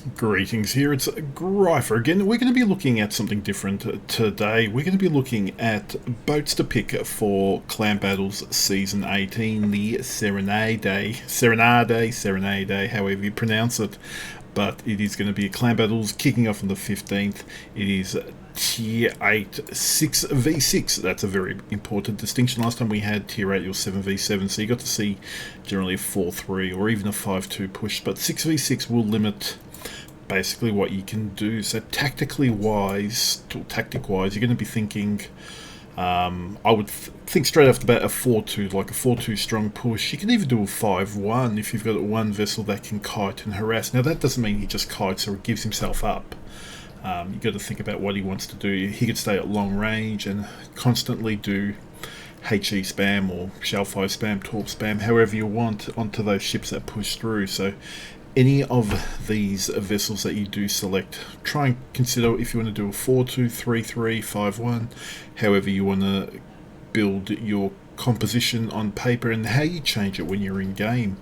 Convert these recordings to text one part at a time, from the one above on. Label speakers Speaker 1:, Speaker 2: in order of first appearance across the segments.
Speaker 1: Greetings here, it's Gryfer again. We're going to be looking at something different today. We're going to be looking at boats to pick for Clan Battles Season 18, the Serenade, however you pronounce it. But it is going to be Clan Battles kicking off on the 15th. It is Tier 8 6v6. That's a very important distinction. Last time we had Tier 8, it was 7v7, so you got to see generally a 4-3 or even a 5-2 push. But 6v6 will limit basically what you can do. So tactic wise, you're going to be thinking, I would think straight off the bat a 4-2, like a 4-2 strong push. You can even do a 5-1 if you've got one vessel that can kite and harass. Now that doesn't mean he just kites or gives himself up. You've got to think about what he wants to do. He could stay at long range and constantly do HE spam or shell 5 spam, torp spam, however you want, onto those ships that push through. So any of these vessels that you do select, try and consider if you want to do a 4-2, 3-3, 5-1, however you want to build your composition on paper and how you change it when you're in game.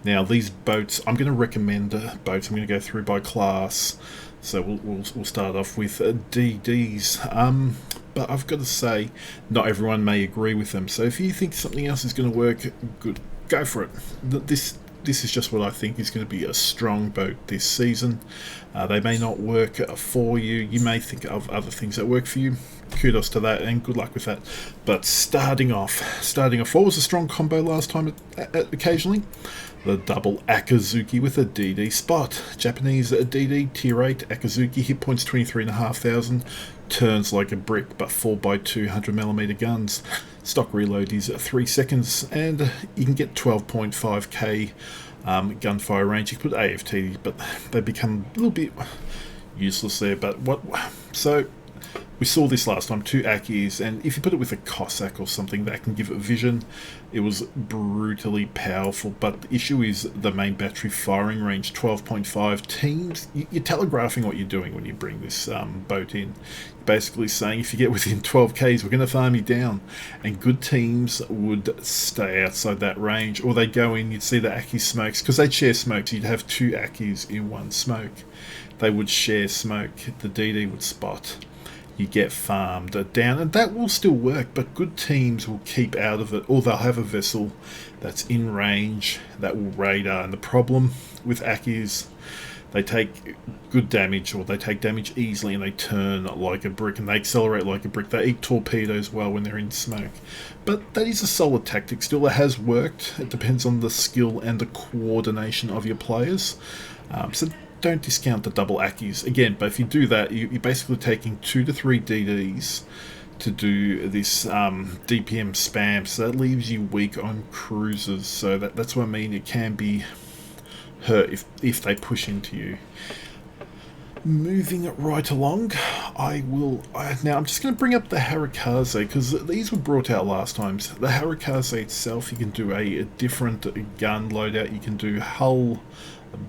Speaker 1: Now these boats, I'm going to recommend boats. I'm going to go through by class. So we'll start off with DDs. But I've got to say, not everyone may agree with them. So if you think something else is going to work, good, go for it. This is just what I think is going to be a strong boat this season. They may not work for you. You may think of other things that work for you. Kudos to that and good luck with that. But starting off, what was a strong combo last time occasionally? The double Akazuki with a DD spot. Japanese DD, Tier 8, Akazuki, hit points 23,500, turns like a brick but 4x2 100mm guns. Stock reload is 3 seconds and you can get 12.5k gunfire range. You can put AFT, but they become a little bit useless there. But so we saw this last time, 2 Akis, and if you put it with a Cossack or something that can give it vision, it was brutally powerful. But the issue is the main battery firing range, 12.5 teams. You're telegraphing what you're doing when you bring this boat in. You're basically saying if you get within 12k's, we're going to farm you down. And good teams would stay outside that range, or they'd go in, you'd see the Aki smokes, because they'd share smokes. You'd have 2 Akis in one smoke. They would share smoke. The DD would spot. You get farmed down, and that will still work, but good teams will keep out of it, or they'll have a vessel that's in range that will radar. And the problem with Aki is they take good damage, or they take damage easily, and they turn like a brick, and they accelerate like a brick. They eat torpedoes well when they're in smoke. But that is a solid tactic still. It has worked. It depends on the skill and the coordination of your players. So don't discount the double Akis again, but if you do that, you're basically taking 2 to 3 DDs to do this DPM spam, so that leaves you weak on cruisers. So that's what I mean. It can be hurt if they push into you. Moving right along, now I'm just going to bring up the Harikaze, because these were brought out last time. So the Harikaze itself, you can do a different gun loadout. You can do hull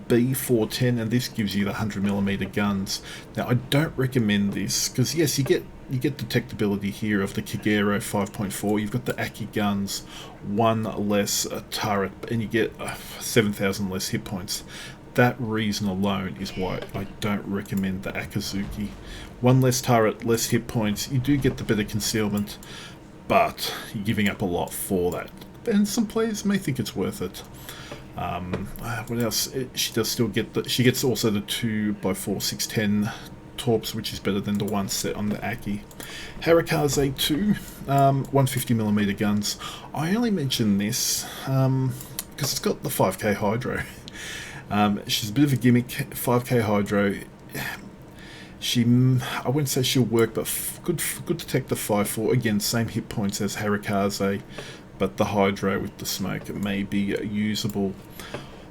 Speaker 1: B410, and this gives you the 100mm guns. Now I don't recommend this because yes, you get detectability here of the Kagero 5.4. You've got the Aki guns, 1 less turret, and you get 7,000 less hit points. That reason alone is why I don't recommend the Akazuki. 1 less turret, less hit points. You do get the better concealment, but you're giving up a lot for that. And some players may think it's worth it. What else? She does still get she gets also the 2x4 610 torps, which is better than the one set on the Aki. Harikaze 2, 150mm guns. I only mention this because it's got the 5k hydro. She's a bit of a gimmick. 5k hydro. I wouldn't say she'll work, but good to take the 5-4. Again, same hit points as Harikaze, but the hydro with the smoke may be usable.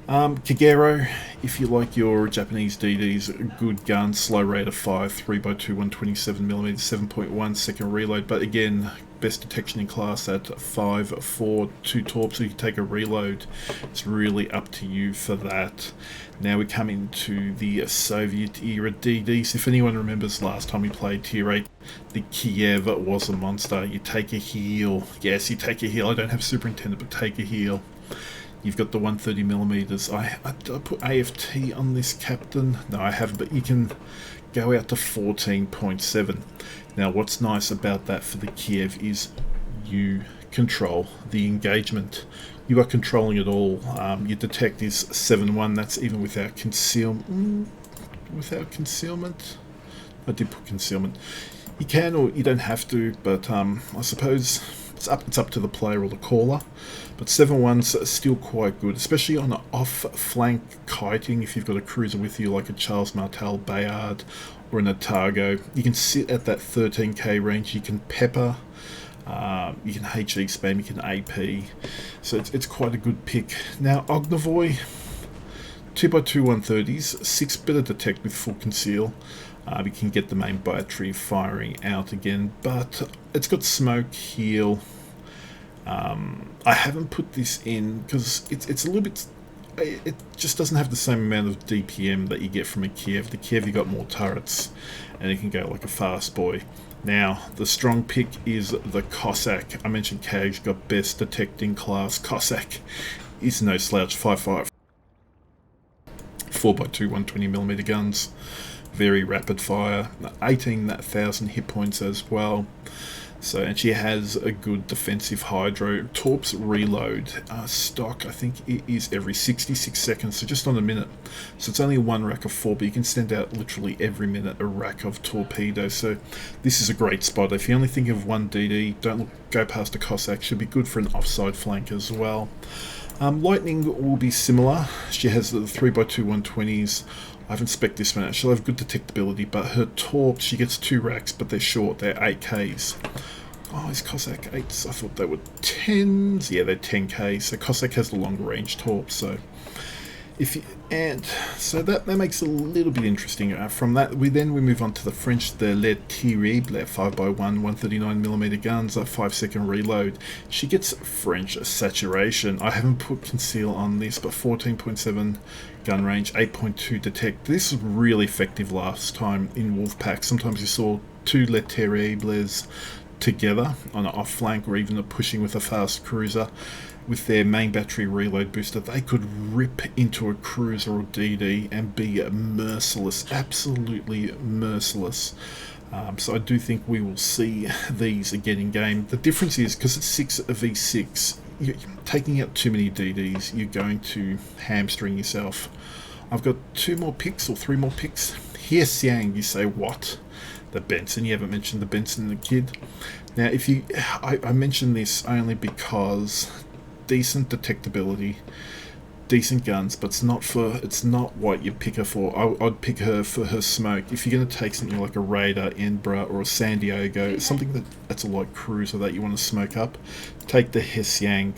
Speaker 1: Kagero, if you like your Japanese DDs, good gun, slow rate of 5, 3x2, 127mm, 7.1 second reload, but again, best detection in class at 5, 4, 2 torps, so you can take a reload. It's really up to you for that. Now we come into the Soviet era DDs. If anyone remembers last time we played Tier 8, the Kiev was a monster. You take a heal. Yes, you take a heal. I don't have Superintendent, but take a heal. You've got the 130mm. I put AFT on this, Captain. No, I haven't, but you can go out to 14.7. Now, what's nice about that for the Kiev is you control the engagement. You are controlling it all. Your detect is 7-1. That's even without concealment. Without concealment? I did put concealment. You can or you don't have to, but I suppose it's up to the player or the caller. But 7-1's still quite good, especially on an off-flank kiting. If you've got a cruiser with you like a Charles Martel Bayard or an Otago, you can sit at that 13k range. You can pepper, you can HE spam, you can AP. So it's quite a good pick. Now, Ognavoy, 2x2 130s, 6 better detect with full conceal. We can get the main battery firing out again, but it's got smoke, heal. I haven't put this in because it's a little bit. It just doesn't have the same amount of DPM that you get from a Kiev. The Kiev, you got more turrets, and it can go like a fast boy. Now, the strong pick is the Cossack. I mentioned Kag's got best detecting class. Cossack is no slouch. 5.5, 4x2 120mm guns. Very rapid fire, 18,000 hit points as well. So, and she has a good defensive hydro. Torps reload stock, I think it is every 66 seconds, so just on a minute. So it's only one rack of 4, but you can send out literally every minute a rack of torpedoes. So this is a great spot. If you only think of one DD, don't go past a Cossack. Should be good for an offside flank as well. Lightning will be similar. She has the 3x2 120s. I haven't spec'd this one out. She'll have good detectability, but her torps, she gets 2 racks, but they're short. They're 8Ks. Oh, is Cossack 8s? I thought they were 10s. Yeah, they're 10K. So Cossack has the longer range torps. So so that makes it a little bit interesting. From that, we move on to the French, the Le Terrible 5x1 139mm guns, a 5-second reload. She gets French saturation. I haven't put conceal on this, but 14.7 gun range, 8.2 detect. This was really effective last time in Wolfpack. Sometimes you saw 2 Le Terribles together on an off flank, or even a pushing with a fast cruiser. With their main battery reload booster, they could rip into a cruiser or DD and be merciless, absolutely merciless. So I do think we will see these again in game. The difference is, because it's 6v6, you're taking out too many DDs, you're going to hamstring yourself. I've got 2 more picks or 3 more picks. Here, Siang, you say, what? The Benson, you haven't mentioned the Benson and the Kid. Now, I mention this only because decent detectability, decent guns, but it's not what you pick her for. I'd pick her for her smoke. If you're going to take something like a Raider, Edinburgh, or a San Diego, something that's a light cruiser that you want to smoke up, take the Hessiang.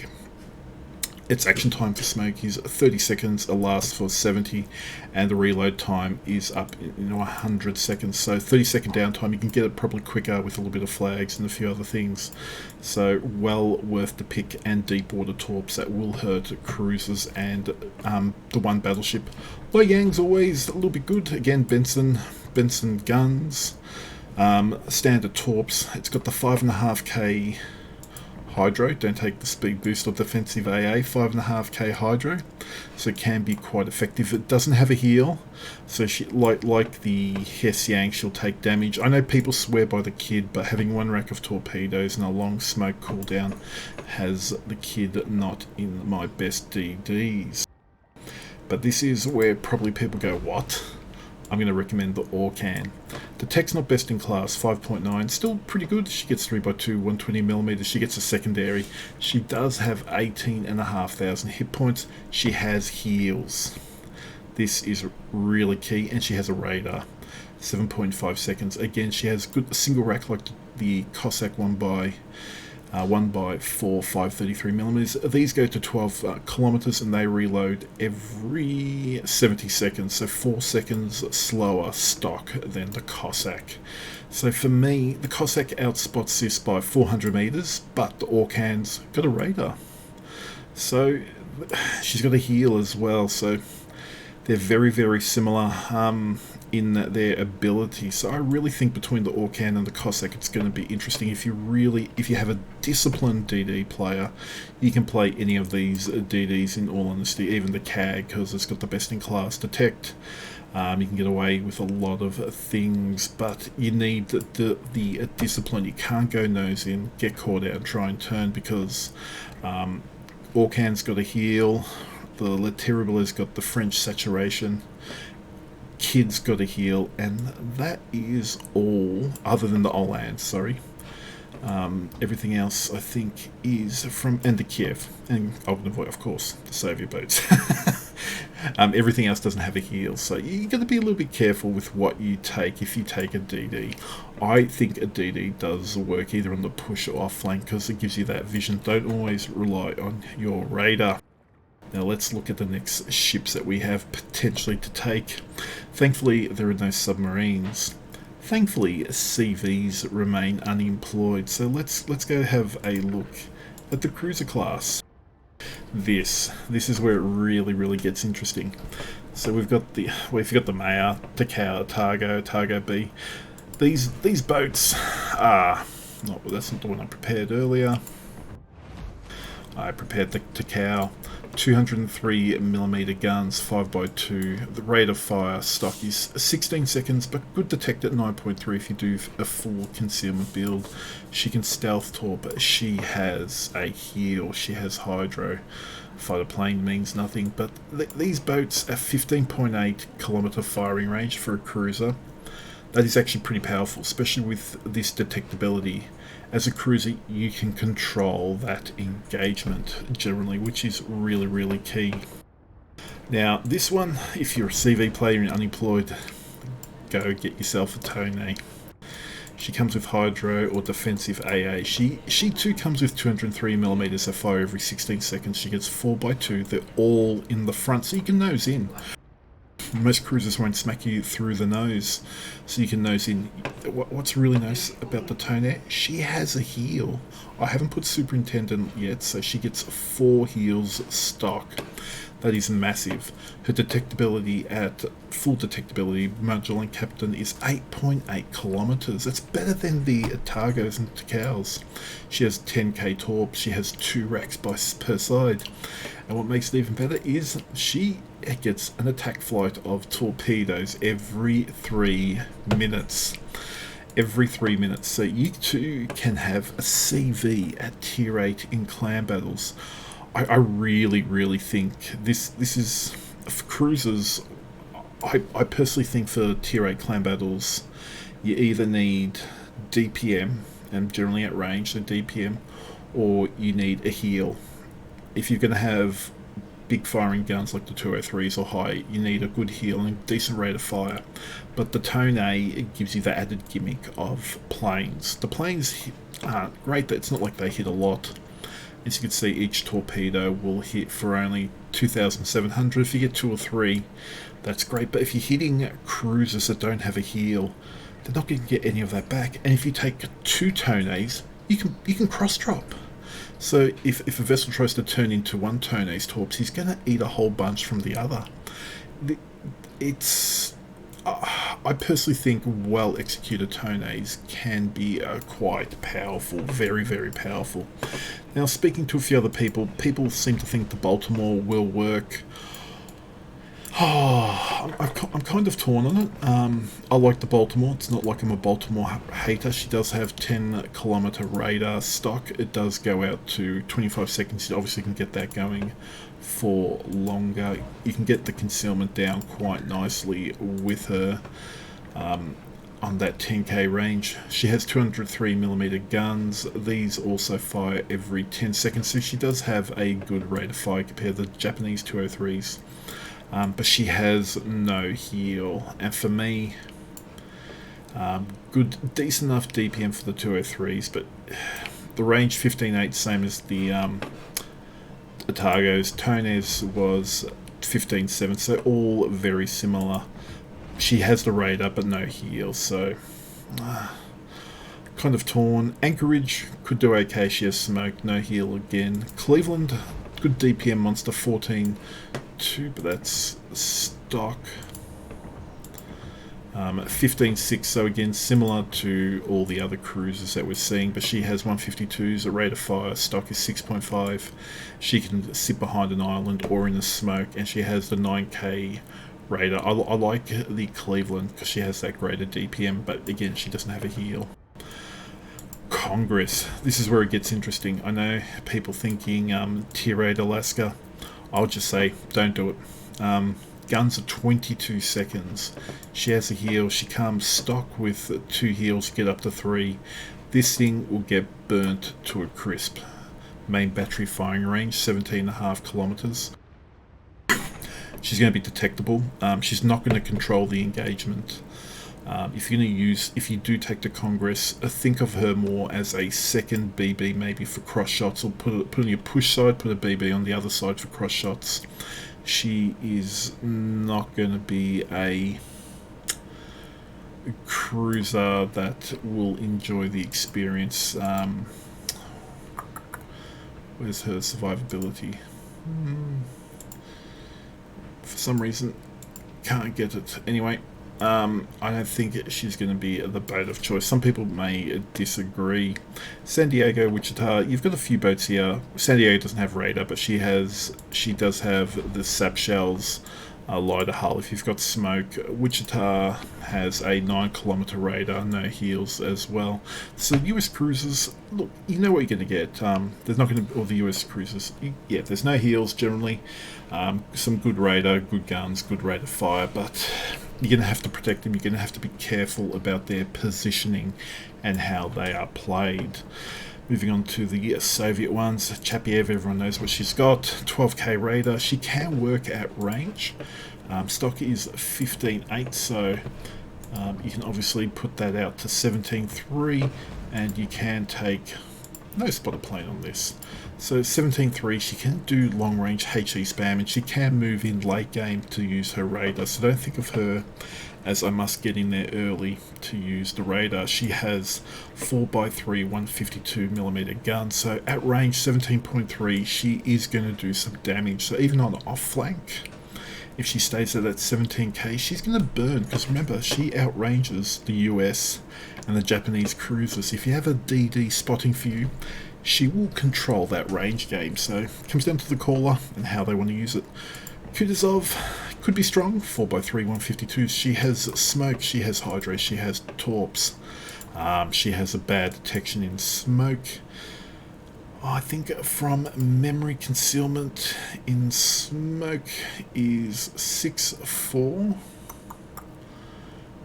Speaker 1: Its action time for smoke is 30 seconds, it lasts for 70, and the reload time is up 100 seconds. So 30-second downtime, you can get it probably quicker with a little bit of flags and a few other things. So well worth the pick, and deep water torps that will hurt cruisers and the one battleship. Low Yang's always a little bit good. Again, Benson guns, standard torps. It's got the 5.5k hydro. Don't take the speed boost or defensive AA. 5.5k hydro, so it can be quite effective. It doesn't have a heal, so she like the Hessiang, she'll take damage. I know people swear by the Kid, but having 1 rack of torpedoes and a long smoke cooldown has the Kid not in my best DDs. But this is where probably people go, what? I'm going to recommend the Orkan. The tech's not best in class, 5.9, still pretty good. She gets 3x2 120mm. She gets a secondary. She does have 18,500 hit points. She has heals. This is really key, and she has a radar. 7.5 seconds. Again, she has a single rack like the Cossack 1x4 533mm. These go to 12 kilometers, and they reload every 70 seconds, so 4 seconds slower stock than the Cossack. So for me, the Cossack outspots this by 400 meters, but the Orkan's got a radar. So she's got a heal as well, so They're very, very similar in their ability. So I really think between the Orkan and the Cossack, it's going to be interesting. If you have a disciplined DD player, you can play any of these DDs in all honesty, even the CAG, because it's got the best-in-class detect. You can get away with a lot of things, but you need the discipline. You can't go nose in, get caught out, and try and turn, because Orkan's got a heal, the Le Terrible has got the French saturation, Kid's got a heal, and that is all, other than the Oland, sorry. Everything else, I think, is from... and the Kiev, and Ognavoy, of course, the Soviet boats. Everything else doesn't have a heal, so you got to be a little bit careful with what you take if you take a DD. I think a DD does work either on the push or off flank, because it gives you that vision. Don't always rely on your radar. Now let's look at the next ships that we have potentially to take. Thankfully, there are no submarines. Thankfully, CVs remain unemployed. So let's go have a look at the cruiser class. This is where it really gets interesting. So we've got the Maya, Takao, Targo B. These boats are not. That's not the one I prepared earlier. I prepared the Takao, 203mm guns, 5x2. The rate of fire stock is 16 seconds, but good detect at 9.3 if you do a full concealment build. She can stealth torp. She has a heal. She has hydro. Fighter plane means nothing, but these boats have 15.8 kilometer firing range for a cruiser. That is actually pretty powerful, especially with this detectability. As a cruiser, you can control that engagement generally, which is really key. Now, this one, if you're a CV player and unemployed, go get yourself a Tone. She comes with hydro or defensive AA. She too comes with 203mm of fire every 16 seconds. She gets 4x2. They're all in the front, so you can nose in. Most cruisers won't smack you through the nose, so you can nose in. What's really nice about the Toner, she has a heal. I haven't put Superintendent yet, so she gets 4 heals stock. That is massive. Her detectability at full detectability, Magellan Captain, is 8.8 kilometers. That's better than the Targos and Takaos. She has 10k torp. She has 2 racks per side. And what makes it even better is she gets an attack flight of torpedoes every 3 minutes. Every 3 minutes. So you too can have a CV at tier 8 in clan battles. I really think this is for cruisers. I personally think for tier 8 clan battles, you either need DPM, and generally at range, so DPM, or you need a heal. If you're going to have big firing guns like the 203s or high, you need a good heal and a decent rate of fire. But the Tone A gives you the added gimmick of planes. The planes aren't great, but it's not like they hit a lot. As you can see, each torpedo will hit for only 2,700. If you get 2 or 3, that's great. But if you're hitting cruisers that don't have a heal, they're not going to get any of that back. And if you take 2 Tones, you can cross drop. So if a vessel tries to turn into one Tone's torps, he's going to eat a whole bunch from the other. It's... I personally think well-executed Tones can be quite powerful, very powerful. Now, speaking to a few other people seem to think the Baltimore will work. I'm kind of torn on it. I like the Baltimore. It's not like I'm a Baltimore hater. She does have 10 kilometer radar stock. It does go out to 25 seconds. You obviously can get that going for longer. You can get the concealment down quite nicely with her on that 10k range. She has 203mm guns. These also fire every 10 seconds, so she does have a good rate of fire compared to the Japanese 203s. But she has no heal, and for me, decent enough DPM for the 203s, but the range 15.8, same as the Targos. Tones was 15.7, so all very similar. She has the radar, but no heal, so kind of torn. Anchorage could do okay. She has smoke, no heal again. Cleveland, good DPM monster, 14 152, but that's stock. 15.6, so again similar to all the other cruisers that we're seeing, but she has 152s, a rate of fire, stock is 6.5. She can sit behind an island or in the smoke, and she has the 9k radar. I like the Cleveland because she has that greater DPM, but again she doesn't have a heel. Congress, this is where it gets interesting. I know people thinking Tier 8 Alaska. I'll just say don't do it. Guns are 22 seconds. She has a heel. She comes stock with 2 heels, get up to 3. This thing will get burnt to a crisp. Main battery firing range 17.5 kilometers. She's going to be detectable. She's not going to control the engagement. If you do take to Congress, think of her more as a second BB, maybe for cross shots, or put on your push side, put a BB on the other side for cross shots. She is not going to be a cruiser that will enjoy the experience. Where's her survivability? For some reason, can't get it. Anyway, I don't think she's going to be the boat of choice. Some people may disagree. San Diego, Wichita, you've got a few boats here. San Diego doesn't have radar, but she does have the sap shells lighter hull. If you've got smoke, Wichita has a 9-kilometer radar, no heels as well. So US cruisers, look, you know what you're going to get. There's not going to be all the US cruisers. There's no heels generally. Some good radar, good guns, good rate of fire, but you're going to have to protect them. You're going to have to be careful about their positioning and how they are played. Moving on to the Soviet ones, Chapiev, everyone knows what she's got. 12k radar. She can work at range. Stock is 15.8, so you can obviously put that out to 17.3, and you can take no spotter plane on this. So 17.3, she can do long range HE spam, and she can move in late game to use her radar. So don't think of her as I must get in there early to use the radar. She has 4x3 152mm gun, so at range 17.3 she is going to do some damage. So even on the off flank, if she stays at that 17k, she's going to burn, because remember, she outranges the US and the Japanese cruisers. If you have a DD spotting for you, she will control that range game. So it comes down to the caller and how they want to use it. Kutuzov could be strong, 4x3 152s. She has smoke, she has hydro, she has torps. She has a bad detection in smoke. I think from memory, concealment in smoke is 6.4.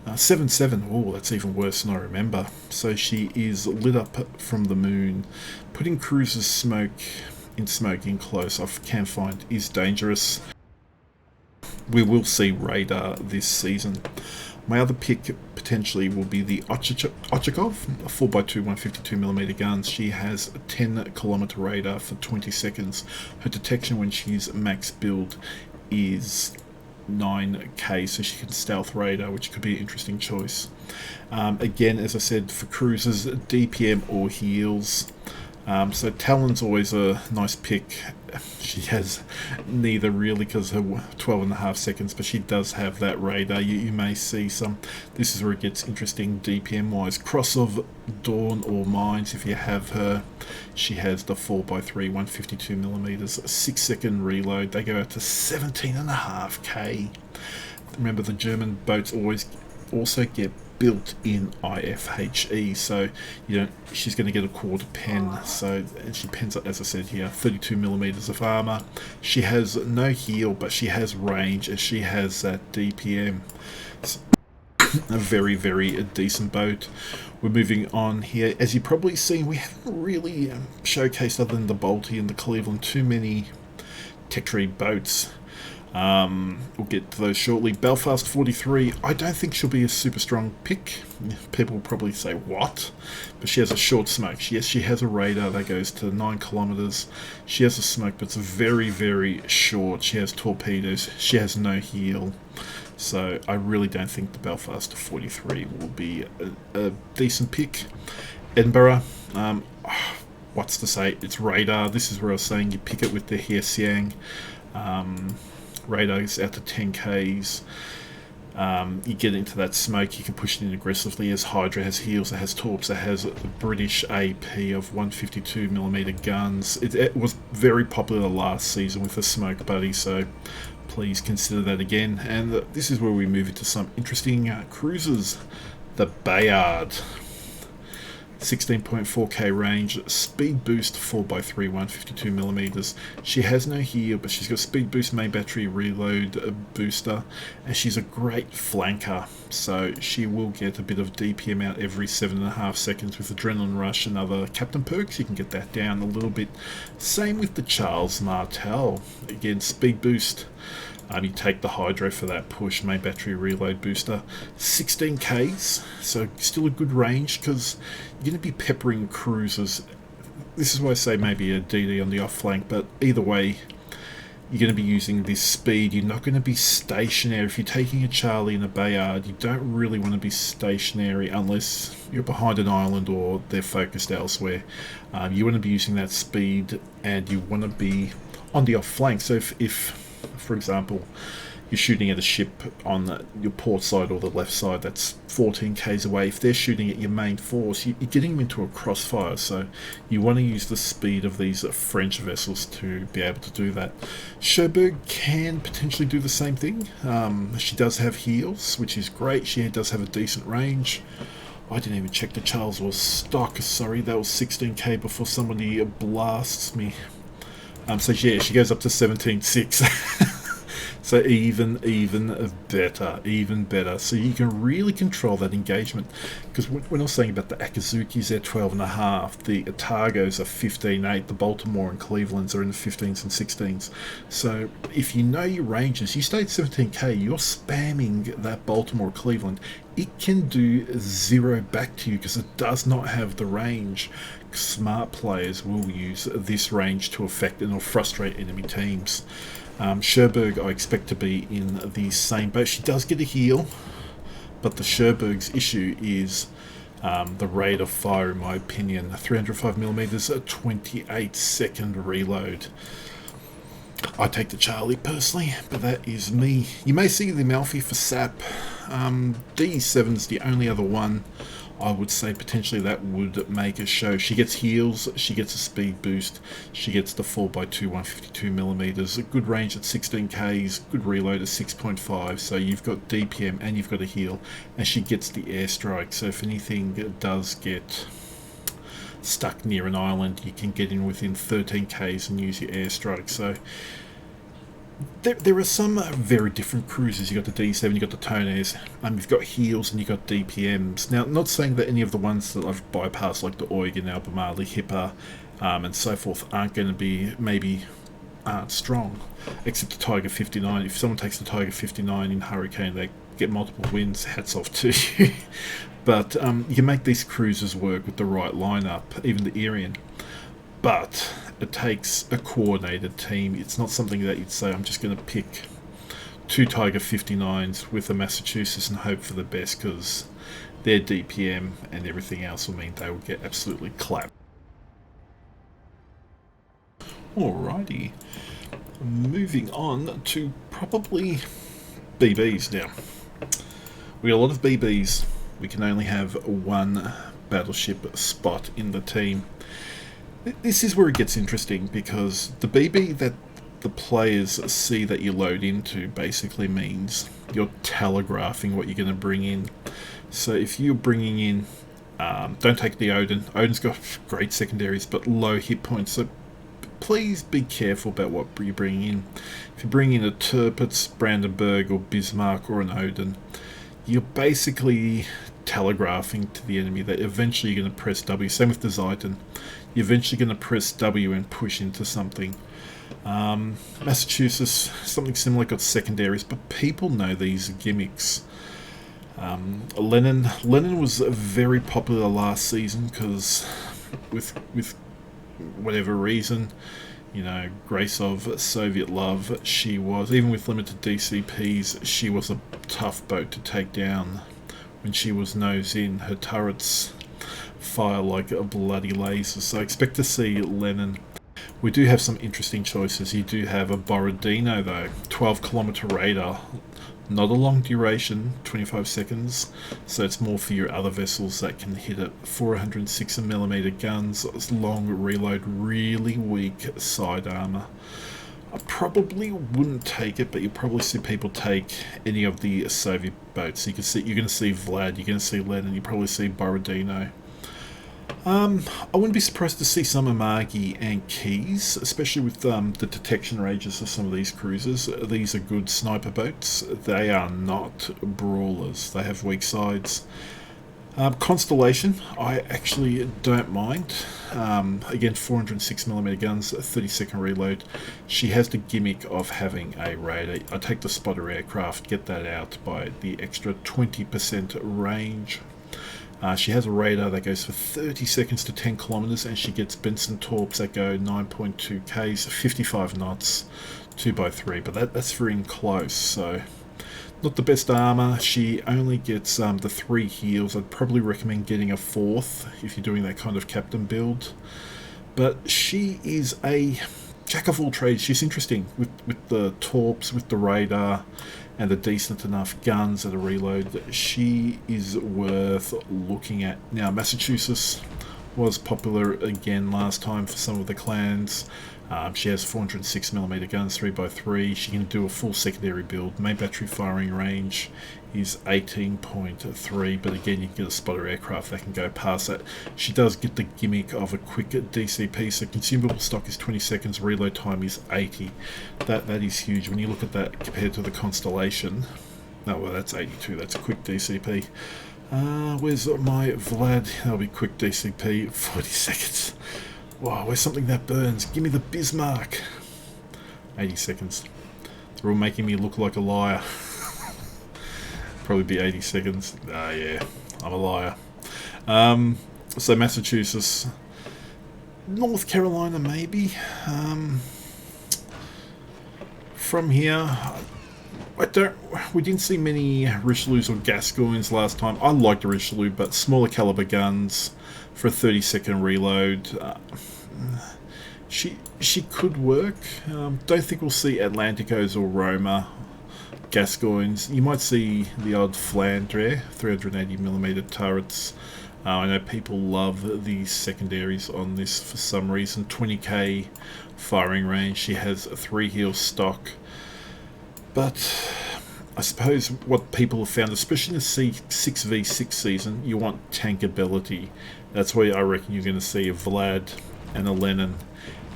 Speaker 1: 7.7, oh, that's even worse than I remember. So she is lit up from the moon. Putting cruisers smoke in close, I can find, is dangerous. We will see radar this season. My other pick potentially will be the Ochakov, a 4x2 152mm guns. She has a 10-kilometer radar for 20 seconds. Her detection when she's max build is 9k, so she can stealth radar, which could be an interesting choice. Again, as I said, for cruisers, DPM or heels. So Talon's always a nice pick. She has neither really because her 12.5 seconds, but she does have that radar. You may see some. This is where it gets interesting DPM wise. Cross of Dawn or Mines, if you have her, she has the 4x3 152mm, 6-second reload. They go out to 17.5k. Remember, the German boats also get built in IFHE, so she's going to get a quarter pen. So, and she pens, as I said here, 32mm of armor. She has no heel, but she has range, and she has that DPM. It's a very, very decent boat. We're moving on here. As you've probably seen, we haven't really showcased, other than the Balti and the Cleveland, too many tech tree boats. We'll get to those shortly. Belfast 43, I don't think she'll be a super strong pick. People will probably say, what? But she has a short smoke. Yes, she has a radar that goes to 9 kilometers. She has a smoke, but it's very, very short. She has torpedoes. She has no heel. So I really don't think the Belfast 43 will be a decent pick. Edinburgh, what's to say? It's radar. This is where I was saying you pick it with the Hsiang. radars out to 10Ks. You get into that smoke, you can push it in aggressively. As Hydra has heals, it has torps, it has the British AP of 152mm guns. It was very popular last season with the smoke buddy, so please consider that again. And this is where we move into some interesting cruisers. The Bayard. 16.4k range, speed boost 4x3, 152mm. She has no heal, but she's got speed boost, main battery, reload booster, and she's a great flanker. So she will get a bit of DPM out every 7.5 seconds with Adrenaline Rush and other Captain Perks. You can get that down a little bit. Same with the Charles Martel. Again, speed boost. You take the Hydro for that push, main battery, reload booster, 16Ks, so still a good range because you're going to be peppering cruisers. This is why I say maybe a DD on the off flank, but either way, you're going to be using this speed. You're not going to be stationary. If you're taking a Charlie and a Bayard, you don't really want to be stationary unless you're behind an island or they're focused elsewhere. You want to be using that speed and you want to be on the off flank. So if for example, you're shooting at a ship on your port side or the left side that's 14Ks away. If they're shooting at your main force, you're getting them into a crossfire. So you want to use the speed of these French vessels to be able to do that. Cherbourg can potentially do the same thing. She does have heals, which is great. She does have a decent range. I didn't even check the Charles was stock. Sorry, that was 16k before somebody blasts me. So yeah, she goes up to 17.6. So even better. So you can really control that engagement. Because when I was saying about the Akazukis, they're 12.5. The Otargos are 15.8. The Baltimore and Clevelands are in the 15s and 16s. So if you know your ranges, you stay at 17k, you're spamming that Baltimore Cleveland. It can do 0 back to you because it does not have the range. Smart players will use this range to affect and or frustrate enemy teams. Cherbourg I expect to be in the same boat. She does get a heal, but the Cherbourg's issue is the rate of fire, in my opinion. 305mm, a 28-second reload. I take the Charlie personally, but that is me. You may see the Amalfi for SAP. D7's the only other one I would say potentially that would make a show. She gets heals, she gets a speed boost, she gets the 4x2 152mm, a good range at 16Ks, good reload at 6.5, so you've got DPM and you've got a heal, and she gets the airstrike, so if anything does get stuck near an island, you can get in within 13Ks and use your airstrike. So there are some very different cruisers. You've got the D7, you've got the Toners, you've got heals and you've got DPMs. Now, not saying that any of the ones that I've bypassed, like the Eugen, Albemarle, Hipper, and so forth, aren't going to be maybe strong, except the Tiger 59. If someone takes the Tiger 59 in Hurricane, they get multiple wins, hats off to you. But you can make these cruisers work with the right lineup, even the Irian. But it takes a coordinated team. It's not something that you'd say, I'm just going to pick 2 Tiger 59s with a Massachusetts and hope for the best, because their DPM and everything else will mean they will get absolutely clapped. Alrighty. Moving on to probably BBs now. We got a lot of BBs. We can only have one battleship spot in the team. This is where it gets interesting, because the BB that the players see that you load into basically means you're telegraphing what you're going to bring in. So if you're bringing in, don't take the Odin. Odin's got great secondaries but low hit points, so please be careful about what you're bringing in. If you bring in a Tirpitz, Brandenburg or Bismarck or an Odin, you're basically telegraphing to the enemy that eventually you're going to press W. Same with the Zeiton. You're eventually going to press W and push into something. Massachusetts, something similar, got secondaries, but people know these gimmicks. Lenin was very popular last season because with whatever reason, you know, grace of Soviet love, she was, even with limited DCPs, she was a tough boat to take down. When she was nose in, her turrets fire like a bloody laser, so I expect to see Lenin. We do have some interesting choices. You do have a Borodino though, 12-kilometer radar. Not a long duration, 25 seconds, so it's more for your other vessels that can hit it. 406mm guns, long reload, really weak side armour. I probably wouldn't take it, but you'll probably see people take any of the Soviet boats. You're going to see Vlad, you're going to see Lenin, you probably see Borodino. I wouldn't be surprised to see some Amagi and Keys, especially with the detection ranges of some of these cruisers. These are good sniper boats. They are not brawlers. They have weak sides. Constellation, I actually don't mind. Again, 406mm guns, 30-second reload. She has the gimmick of having a radar. I take the spotter aircraft, get that out by the extra 20% range. She has a radar that goes for 30 seconds to 10 kilometers, and she gets Benson torps that go 9.2 Ks, 55 knots, 2x3, but that's very close, so not the best armor. She only gets the 3 heals. I'd probably recommend getting a 4th if you're doing that kind of captain build, but she is a jack of all trades. She's interesting with the torps, with the radar, and the decent enough guns at a reload. She is worth looking at. Now, Massachusetts was popular again last time for some of the clans. She has 406mm guns, 3x3. She can do a full secondary build. Main battery firing range is 18.3, but again, you can get a spotter aircraft that can go past that. She does get the gimmick of a quick DCP, so consumable stock is 20 seconds, reload time is 80. That is huge. When you look at that compared to the Constellation, no, well, that's 82. That's a quick DCP. Where's my Vlad? That'll be quick DCP, 40 seconds. Wow, where's something that burns? Give me the Bismarck. 80 seconds. They're all making me look like a liar. Probably be 80 seconds. Yeah, I'm a liar. So Massachusetts. North Carolina, maybe. From here, we didn't see many Richelieus or Gascoignes last time. I liked the Richelieu, but smaller caliber guns for a 30-second reload. She could work. Don't think we'll see Atlanticos or Roma Gascoignes. You might see the odd Flandre 380mm turrets. I know people love the secondaries on this for some reason. 20k firing range. She has a 3 heel stock. But I suppose what people have found, especially in the 6v6 season, you want tankability. That's why I reckon you're going to see a Vlad and a Lenin.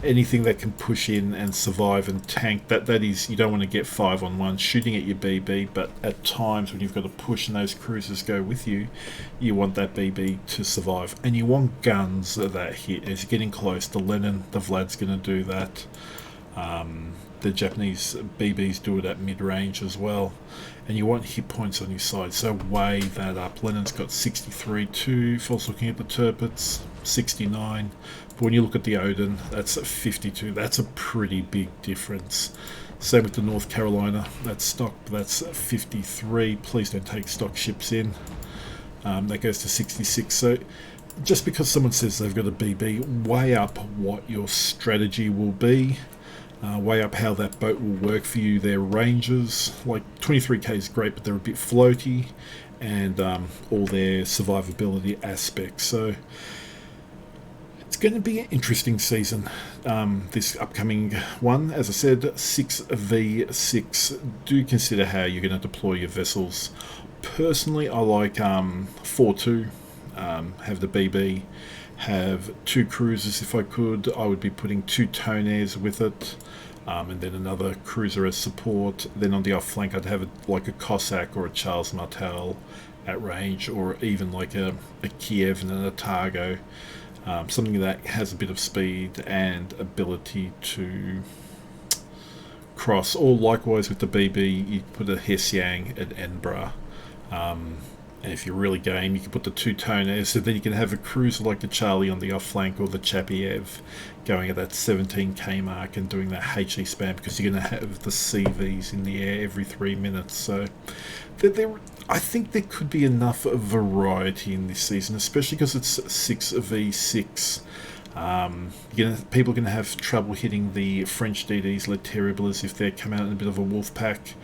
Speaker 1: Anything that can push in and survive and tank, that is, you don't want to get 5-on-1 shooting at your BB, but at times when you've got to push and those cruisers go with you, you want that BB to survive. And you want guns that hit. As you're getting close, the Lenin, the Vlad's going to do that. The Japanese BBs do it at mid-range as well. And you want hit points on your side, so weigh that up. Lenin's got 63.2, if I was looking at the Tirpitz, 69. But when you look at the Odin, that's 52. That's a pretty big difference. Same with the North Carolina. That's stock, that's 53. Please don't take stock ships in. That goes to 66. So just because someone says they've got a BB, weigh up what your strategy will be. Weigh up how that boat will work for you. Their ranges, like 23k is great, but they're a bit floaty, and all their survivability aspects. So it's going to be an interesting season, this upcoming one. As I said, 6v6. Do consider how you're going to deploy your vessels. Personally, I like 4-2. Have the BB. Have 2 cruisers if I could. I would be putting 2 Tonnerres with it, and then another cruiser as support. Then on the off flank I'd have like a Cossack or a Charles Martel at range, or even like a Kiev and a Targo, something that has a bit of speed and ability to cross. Or likewise with the BB, you put a Hessiang at Edinburgh. And if you're really game, you can put the 2 Tonnerres, so then you can have a cruiser like the Charlie on the off flank, or the Chapiev going at that 17k mark and doing that HE spam, because you're going to have the CVs in the air every 3 minutes. So I think there could be enough variety in this season, especially because it's 6v6. People are going to have trouble hitting the French DDs, Les Terribles, if they come out in a bit of a wolf pack.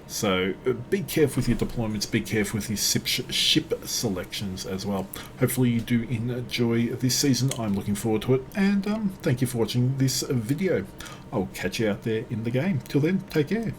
Speaker 1: So be careful with your deployments, be careful with your ship selections as well. Hopefully you do enjoy this season. I'm looking forward to it, and thank you for watching this video. I'll catch you out there in the game. Till then, take care.